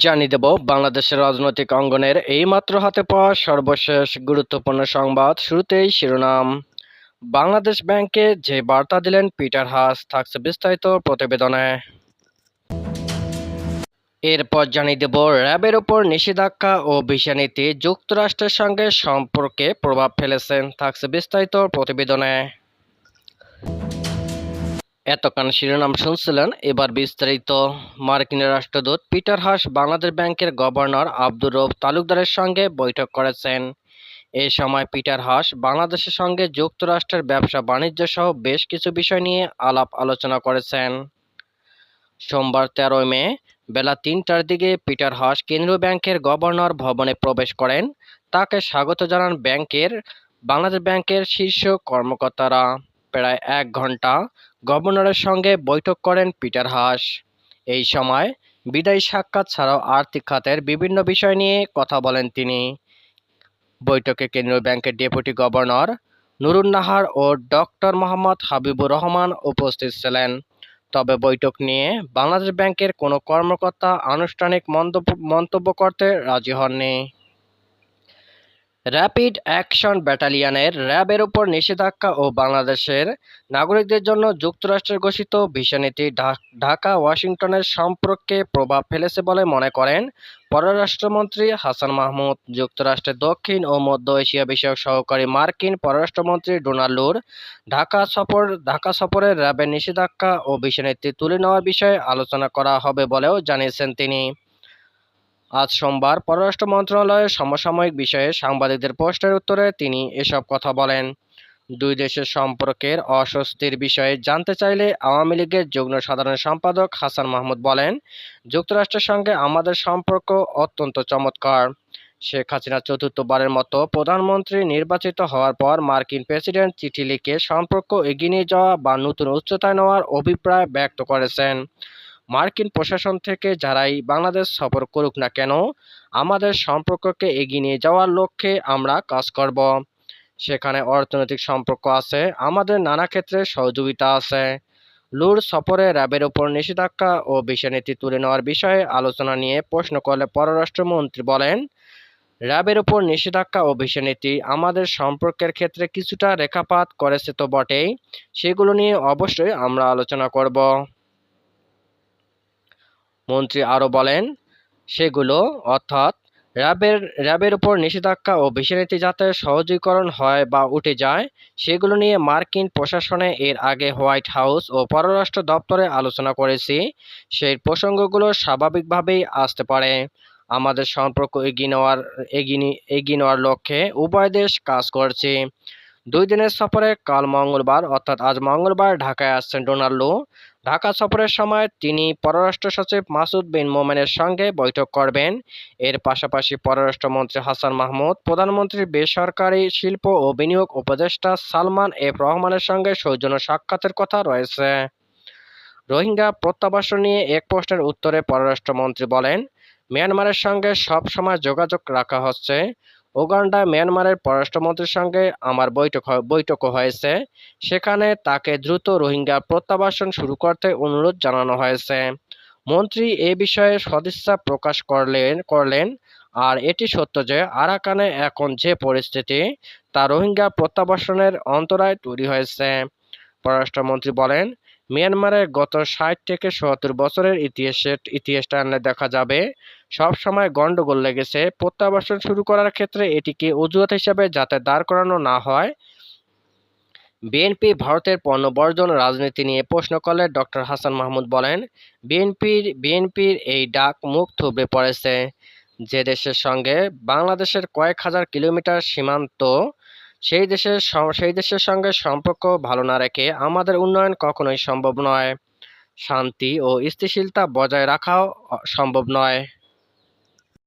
জানিয়ে দেব বাংলাদেশের রাজনৈতিক অঙ্গনের এইমাত্র হাতে পাওয়া সর্বশেষ গুরুত্বপূর্ণ সংবাদ। শুরুতেই শিরোনাম। বাংলাদেশ ব্যাংকে যে বার্তা দিলেন পিটার হাস, থাকছে বিস্তারিত প্রতিবেদনে। এরপর জানিয়ে দেব র্যাবের ওপর নিষেধাজ্ঞা ও ভিসা নীতি যুক্তরাষ্ট্রের সঙ্গে সম্পর্কে প্রভাব ফেলেছেন, থাকছে বিস্তারিত প্রতিবেদনে। এতক্ষণ শিরোনাম শুনছিলেন, এবার বিস্তারিত। মার্কিন রাষ্ট্রদূত পিটার হাস বাংলাদেশ ব্যাংকের গভর্নর আব্দুর রউফ তালুকদারের সঙ্গে বৈঠক করেছেন। এ সময় পিটার হাস বাংলাদেশের সঙ্গে যুক্তরাষ্ট্রের ব্যবসা বাণিজ্য সহ বেশ কিছু বিষয় নিয়ে আলাপ আলোচনা করেছেন। সোমবার 13 মে বেলা 3টার দিকে পিটার হাস কেন্দ্রীয় ব্যাংকের গভর্নর ভবনে প্রবেশ করেন। তাকে স্বাগত জানান বাংলাদেশ ব্যাংকের শীর্ষ কর্মকর্তারা। প্রায় 1 ঘণ্টা গভর্নরের সঙ্গে বৈঠক করেন পিটার হাস। এই সময় বিদায়ী সাক্ষাৎ ছাড়াও আর্থিক খাতের বিভিন্ন বিষয় নিয়ে কথা বলেন তিনি। বৈঠকে কেন্দ্রীয় ব্যাংকের ডেপুটি গভর্নর নুরুন নাহার ও ডক্টর মোহাম্মদ হাবিবুর রহমান উপস্থিত ছিলেন। তবে বৈঠক নিয়ে বাংলাদেশ ব্যাংকের কোনো কর্মকর্তা আনুষ্ঠানিক মন্তব্য করতে রাজি হননি। র্যাপিড অ্যাকশন ব্যাটালিয়নের র্যাবের উপর নিষেধাজ্ঞা ও বাংলাদেশের নাগরিকদের জন্য যুক্তরাষ্ট্রের ঘোষিত ভিসা নীতি ঢাকা ওয়াশিংটনের সম্পর্কে প্রভাব ফেলেছে বলে মনে করেন পররাষ্ট্রমন্ত্রী হাসান মাহমুদ। যুক্তরাষ্ট্রের দক্ষিণ ও মধ্য এশিয়া বিষয়ক সহকারী মার্কিন পররাষ্ট্রমন্ত্রী ডোনাল্ড লুর ঢাকা সফরে র্যাবের নিষেধাজ্ঞা ও ভিসা নীতি তুলে নেওয়ার বিষয়ে আলোচনা করা হবে বলেও জানিয়েছেন তিনি। আজ সোমবার পররাষ্ট্র মন্ত্রণালয়ের সমসাময়িক বিষয়ে সাংবাদিকদের প্রশ্নের উত্তরে তিনি এসব কথা বলেন। দুই দেশের সম্পর্কের অস্বস্তির বিষয়ে জানতে চাইলে আওয়ামী লীগের যুগ্ম সাধারণ সম্পাদক হাসান মাহমুদ বলেন, যুক্তরাষ্ট্রের সঙ্গে আমাদের সম্পর্ক অত্যন্ত চমৎকার। শেখ হাসিনা চতুর্থবারের মতো প্রধানমন্ত্রী নির্বাচিত হওয়ার পর মার্কিন প্রেসিডেন্ট চিঠি লিখে সম্পর্ক এগিয়ে নিয়ে যাওয়া বা নতুন উচ্চতায় নেওয়ার অভিপ্রায় ব্যক্ত করেছেন। মার্কিন প্রশাসন থেকে যারাই বাংলাদেশ সফর করুক না কেন, আমাদের সম্পর্ককে এগিয়ে নিয়ে যাওয়ার লক্ষ্যে আমরা কাজ করব। সেখানে অর্থনৈতিক সম্পর্ক আছে, আমাদের নানা ক্ষেত্রে সহযোগিতা আছে। লুর সফরে র্যাবের ওপর নিষেধাজ্ঞা ও ভিসা নীতি তুলে নেওয়ার বিষয়ে আলোচনা নিয়ে প্রশ্ন করলে পররাষ্ট্রমন্ত্রী বলেন, র্যাবের ওপর নিষেধাজ্ঞা ও ভিসা নীতি আমাদের সম্পর্কের ক্ষেত্রে কিছুটা রেখাপাত করেছে তো বটেই, সেগুলো নিয়ে অবশ্যই আমরা আলোচনা করব। মন্ত্রী আরও বলেন, সেগুলো অর্থাৎ র্যাবের উপর নিষেধাজ্ঞা ও ভিসানীতি যাতে সহজীকরণ হয় বা উঠে যায়, সেগুলো নিয়ে মার্কিন প্রশাসনে এর আগে হোয়াইট হাউস ও পররাষ্ট্র দপ্তরে আলোচনা করেছি। সেই প্রসঙ্গগুলো স্বাভাবিকভাবেই আসতে পারে। আমাদের সম্পর্ক এগিয়ে নেওয়ার লক্ষ্যে উভয় দেশ কাজ করছে। 2 দিনের সফরে কাল মঙ্গলবার অর্থাৎ আজ মঙ্গলবার ঢাকায় আসছেন ডোনাল্ড লু। ঢাকা সফরের সময় তিনি পররাষ্ট্র সচিব মাসুদ বিন মোমেনের সঙ্গে বৈঠক করবেন। এর পাশাপাশি পররাষ্ট্রমন্ত্রী হাসান মাহমুদ, প্রধানমন্ত্রীর বেসরকারি শিল্প ও বিনিয়োগ উপদেষ্টা সালমান এফ রহমানের সঙ্গে সৌজন্য সাক্ষাতের কথা রয়েছে। রোহিঙ্গা প্রত্যাবাসন নিয়ে এক প্রশ্নের উত্তরে পররাষ্ট্রমন্ত্রী বলেন, মিয়ানমারের সঙ্গে সব সময় যোগাযোগ রাখা হচ্ছে। উগান্ডায় মিয়ানমারের পররাষ্ট্রমন্ত্রীর সঙ্গে আমার বৈঠকও হয়েছে। সেখানে তাকে দ্রুত রোহিঙ্গা প্রত্যাবাসন শুরু করতে অনুরোধ জানানো হয়েছে। মন্ত্রী এ বিষয়ে সদিচ্ছা প্রকাশ করলেন। আর এটি সত্য যে আরাকানে এখন যে পরিস্থিতি, তা রোহিঙ্গা প্রত্যাবাসনের অন্তরায় তৈরি হয়েছে। পররাষ্ট্রমন্ত্রী বলেন, মিয়ানমারের গত 60 থেকে 70 বছরের ইতিহাসটা আনলে দেখা যাবে সব সময় গন্ডগোল লেগেছে। প্রত্যাবাসন শুরু করার ক্ষেত্রে এটিকে অজুহাত হিসেবে যাতে দাঁড় করানো না হয়। বিএনপি ভারতের পণ্য বর্জন রাজনীতি নিয়ে প্রশ্ন করলে ডক্টর হাসান মাহমুদ বলেন, বিএনপির এই ডাক মুখ থুবড়ে পড়েছে। যে দেশের সঙ্গে বাংলাদেশের কয়েক হাজার কিলোমিটার সীমান্ত, সেই দেশের সঙ্গে সম্পর্ক ভালো না রেখে আমাদের উন্নয়ন কখনোই সম্ভব নয়। শান্তি ও স্থিতিশীলতা বজায় রাখাও সম্ভব নয়।